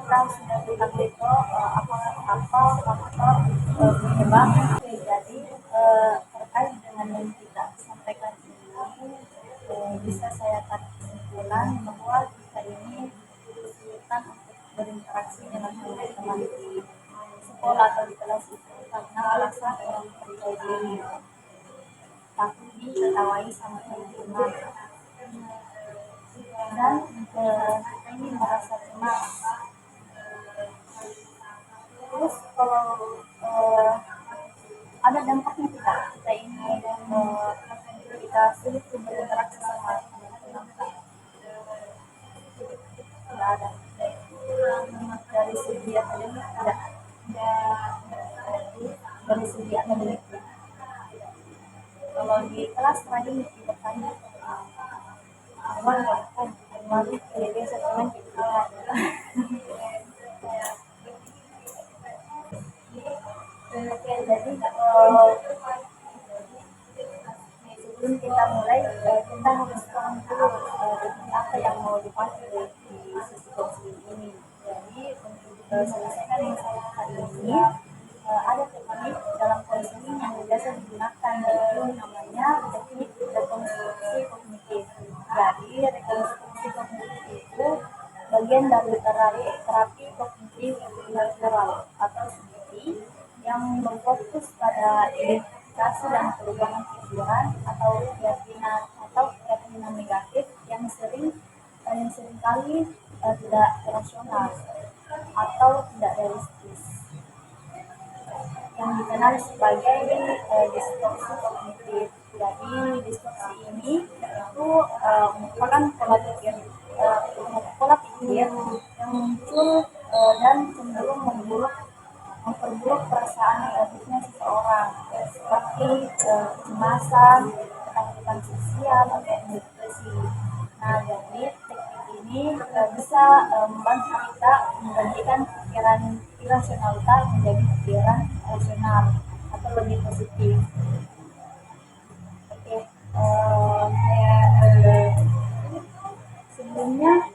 kita sudah bilang itu apa faktor penyebab. Jadi terkait dengan yang kita sampaikan ini, bisa saya tarik kesimpulan bahwa kita ini kesulitan untuk berinteraksi dengan teman-teman di sekolah atau di kelas itu karena alasan orang percaya diri, takut diketahui sama teman-teman, dan kita ini merasa cemas. Terus kalau eh, ada dampaknya tidak kita ini kita sulit berinteraksi sama teman-teman, tidak ada dari segi akademik, tidak dari segi akademik. Kalau di kelas tadi bertanya aman kan baru biasa teman kita. Oke, jadi sebelum kita mulai kita harus paham dulu apa yang mau dipakai di situasi ini. Jadi untuk selesaikan masalah hari ini ada teknik dalam konseling yang biasa digunakan, yaitu namanya teknik rekonstruksi kognitif. Jadi rekonstruksi kognitif itu bagian dari terapi kognitif behavioral atau CBT yang berfokus pada identifikasi dan perubahan pikiran atau keyakinan negatif yang seringkali tidak rasional atau tidak realistis, yang dikenal sebagai distorsi kognitif. Jadi distorsi ini itu merupakan pola pikir yang muncul dan cenderung memperburuk perasaan negatifnya seseorang, seperti kecemasan, ketakutan sosial, atau depresi. Nah, jadi teknik ini bisa membantu kita menggantikan pikiran irasionalitas menjadi pikiran rasional atau lebih positif. Oke, sebelumnya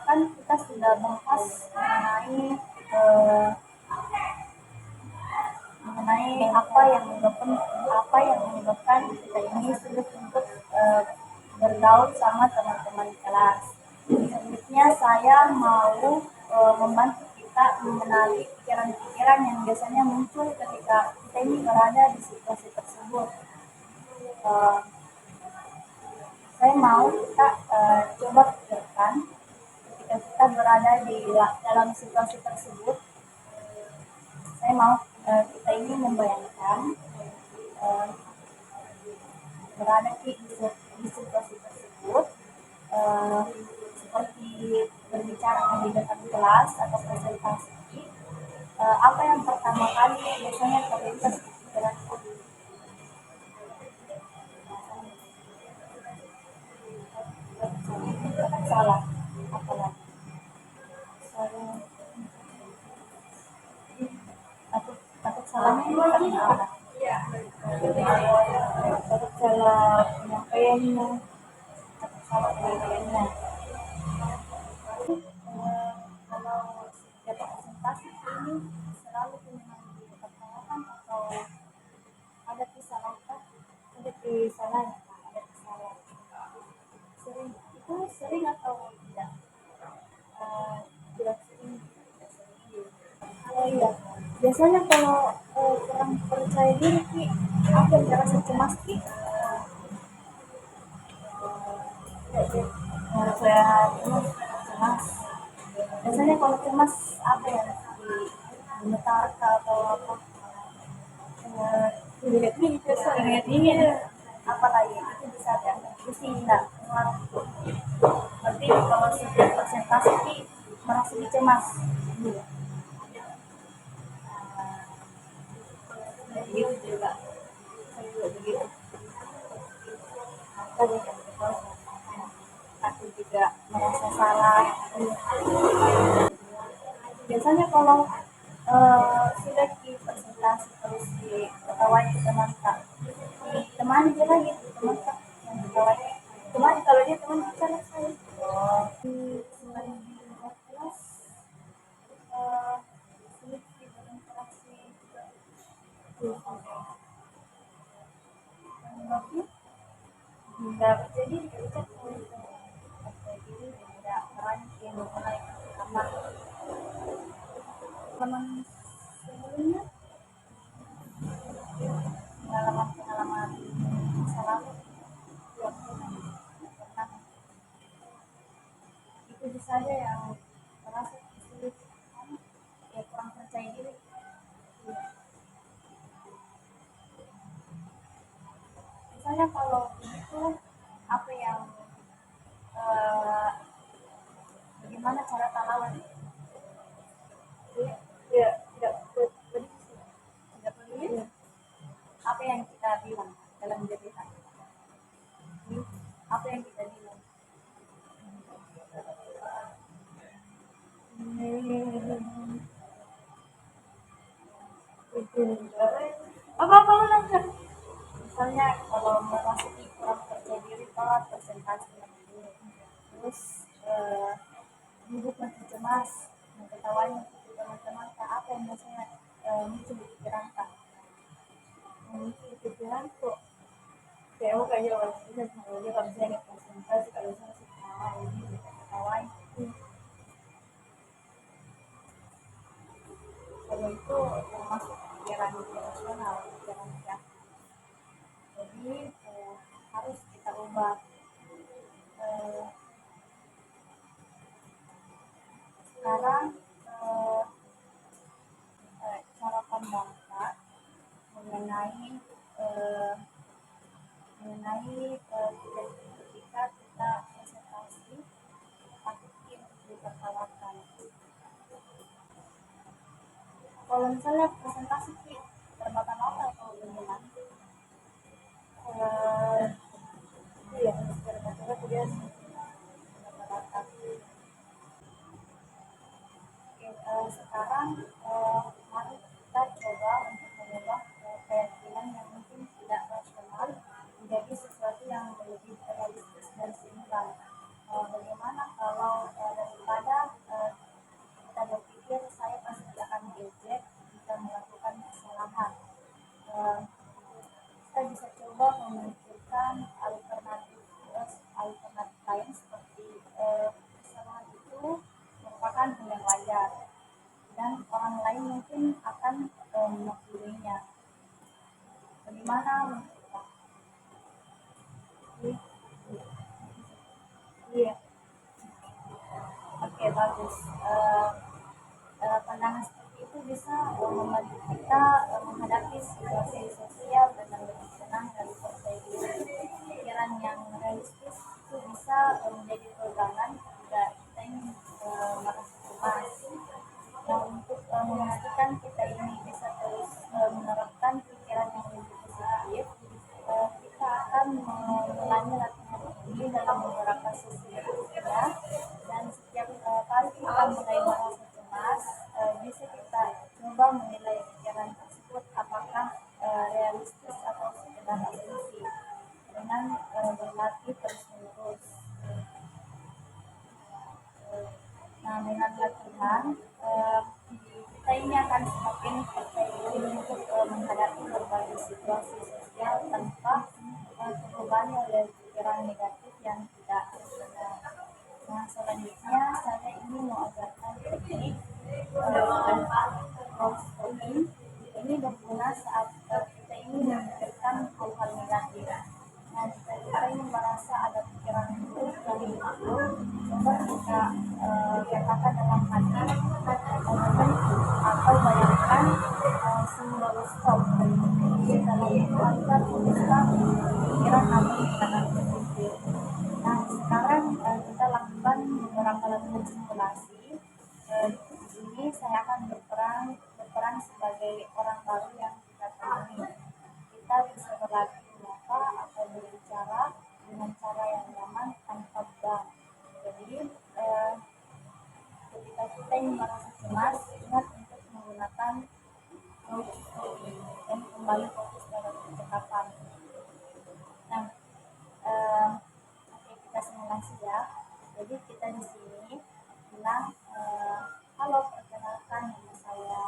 kan kita sudah bahas eh, mengenai apa yang menyebabkan kita ini sulit untuk bergaul sama teman-teman di kelas. Selanjutnya saya mau membantu kita mengenali pikiran-pikiran yang biasanya muncul ketika kita ini berada di situasi tersebut. Eh, saya mau kita coba pikirkan ketika kita berada di dalam situasi tersebut. Saya mau kita ini membayangkan eh, berada di situasi tersebut, eh, seperti berbicara di depan kelas atau presentasi. Apa yang pertama kali biasanya terlintas di pikiran kita? Salah, apa lagi? Salah, takut salahnya ini karena apa? Takut salah penyampaiannya, takut salah penyampaiannya. Kalau setiap presentasi ini selalu punya dipertanyakan atau ada kesalahan, ada kesalahan sering atau tidak, tidak sering. Oh iya, biasanya kalau kurang percaya diri Ki, apa yang merasa cemas Ki? Merasa cemas. Biasanya kalau cemas apa ya, gemetar atau apa? Ingat dingin, apa lagi itu bisa ya, pusing enggak, berarti kalau setiap presentasi Ki merasa cemas. Begitu juga, saya juga begitu. Aku juga merasa salah. Biasanya kalau sudah di presentasi terus diketawain ke teman tak, teman aja lagi teman tak yang diketawain teman, kalau dia teman bicara saya. Selain di kelas nggak jadi diucap percaya diri dan tidak merancang mulai karena teman sebelumnya pengalaman masa lalu yang pernah itu saja yang merasa sulit ya kurang percaya diri. Misalnya kalau itu apa yang eh, bagaimana cara lawan ya tidak tidak peduli apa yang kita bilang dalam cerita apa yang kita bilang apa apa lanjut. Misalnya kalau memasuki kurang percaya diri kalau presentasi dulu terus duduk masih cemas mengetahui teman-teman apa yang biasanya muncul di pikiran kak muncul di pikiran kok kayak aku kayak orang bisa kalau dia kalau misalnya presentasi kalau saya masih ketawa ini ketawa kalau itu masuk pikiran rasional pikiran yang jadi harus kita ubah. Eh, Sekarang cara pandang Kak mengenai eh, ketika kita presentasi takut ditertawakan. Kalau misalnya presentasi terbata-bata atau bagaimana? Eh, iya, terbata-bata dia terbata-bata. Sekarang mari kita coba untuk mengubah keyakinan yang mungkin tidak rasional menjadi sesuatu yang lebih realistis dan seimbang. Bagaimana kalau daripada kita berpikir saya pasti akan gadget jika melakukan kesalahan, eh, kita bisa coba memikirkan alternatif lain seperti kesalahan itu merupakan hal yang wajar dan orang lain mungkin akan memaklumi. Bagaimana menurut Pak? Iya, oke bagus. Pandangan seperti itu bisa membantu kita menghadapi situasi sosial dengan lebih tenang dan percaya diri. Pikiran yang realistis itu bisa menjadi pegangan jika kita ingin merasa cemas. Nah, untuk memastikan kita ini bisa terus menerapkan pikiran yang lebih positif, kita akan mengulangi latihan ini dalam beberapa sesi berikutnya. Dan setiap kali kita mulai merasa cemas, bisa kita coba menilai pikiran tersebut apakah realistis atau sekedar asumsi dengan berlatih terus menerus. Nah, dengan latihan, kita ini akan semakin percaya diri untuk menghadapi berbagai situasi sosial tanpa terbebani oleh pikiran negatif yang tidak benar. Nah, selanjutnya saya ingin mengajarkan teknik brainstorming. Ini berguna saat kita ingin memikirkan hal-hal negatif. Nah, jika kita ingin merasa ada pikiran buruk yang muncul, coba kita katakan dalam hati atau bayangkan simbol stop. Jadi dalam kita tuliskan pikiran atau tindakan berpikir. Nah, sekarang kita lakukan beberapa latihan simulasi. Di sini saya akan berperan sebagai orang baru yang kita temui. Kita bisa berlatih menyapa atau berbicara dengan cara yang nyaman tanpa beban. Jadi ketika kita ingin merasa cemas, ingat untuk menggunakan dan kembali fokus pada percakapan. Nah, oke kita simulasi ya. Jadi kita di sini bilang halo perkenalkan nama saya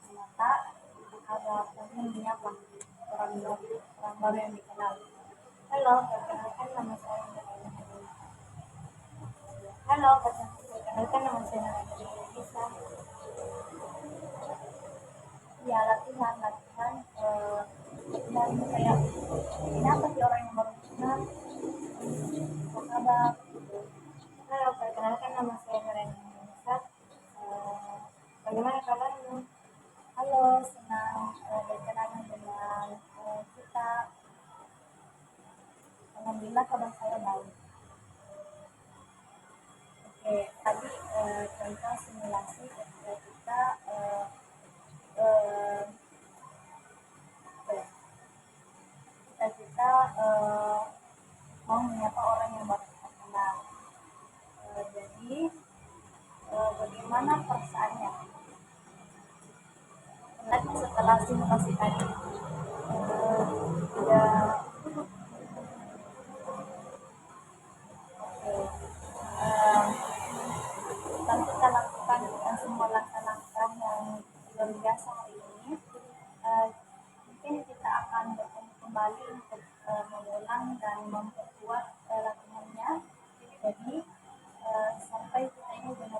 Mata. Ada pengen menyapa orang baru yang dikenal. Halo, perkenalkan nama saya Nurul. Halo, perkenalkan nama saya Nurul Bisa. Ya, latihan, latihan kayak ini apa sih orang yang baru kenal, apa kabar? Halo, perkenalkan nama saya Nurul Bisa. Bagaimana kabarnya? Halo, senang berkenalan dengan kita. Alhamdulillah kabar saya baik. Oke, tadi contoh simulasi ketika kita eh, apa ya, kita mau menyapa orang yang baru kita kenal. Jadi bagaimana perasaannya? Tadi setelah simulasi tadi, ya, oke. Setelah kita lakukan semua langkah-langkah yang luar biasa hari ini, eh, mungkin kita akan bertemu kembali untuk mengulang dan memperkuat latihannya. Jadi sampai kita ini benar